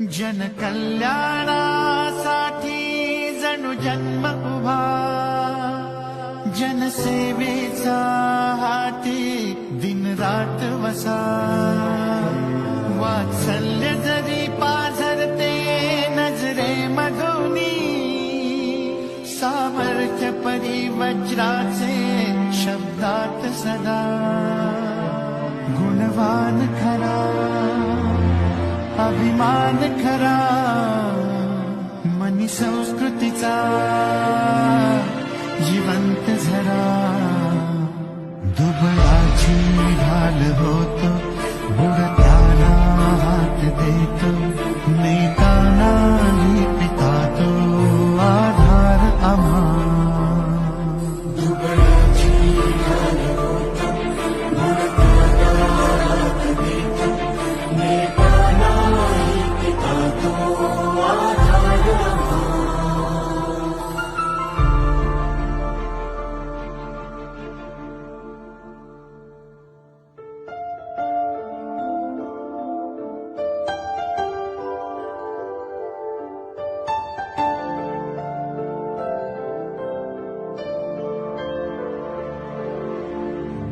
जन कल्याणासाठी जणू जन्म उभा, जनसेवेचा हाती दिन रात वसा. वात्सल्य जरी पाझरते नजरे मधुनी, सामर्थ्य परिवज्राचे शब्दात सदा. गुणवान खरा, अभिमान खरा, मनी संस्कृतीचा जिवंत झरा. दुबळाची ढाल होतो, बुडत्याला हात देतो, नेता नाही पिता तो आधार आम्हा. दुबळाची ढाल होतो, बुडत्याला हात देतो, नेता नाही पिता तो आधार आम्हा.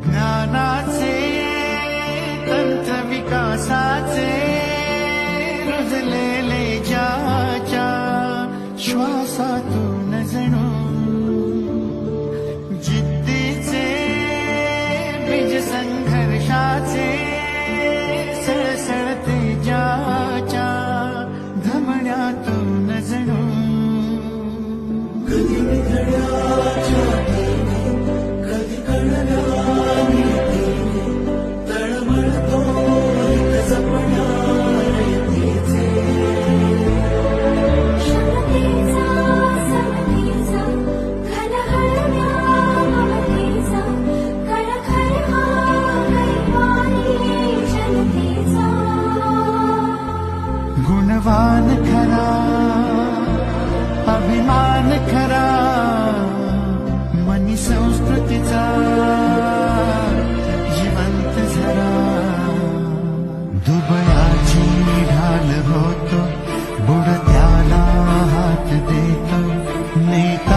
ज्ञानाचे तंत्र विकासाचे रुजलेले ज्याच्या श्वासातून जणू, जिद्दीचे बीज संघर्षाचे सळसळते ज्याच्या धमन्यातून जणू. कधी घड्याच्या कधी कळल्या गुणवान खरा, अभिमान खरा, मनी संस्कृतीचा जिवंत झरा. दुबळाची ढाल होतो, बुडत्याला हात देतो, नेता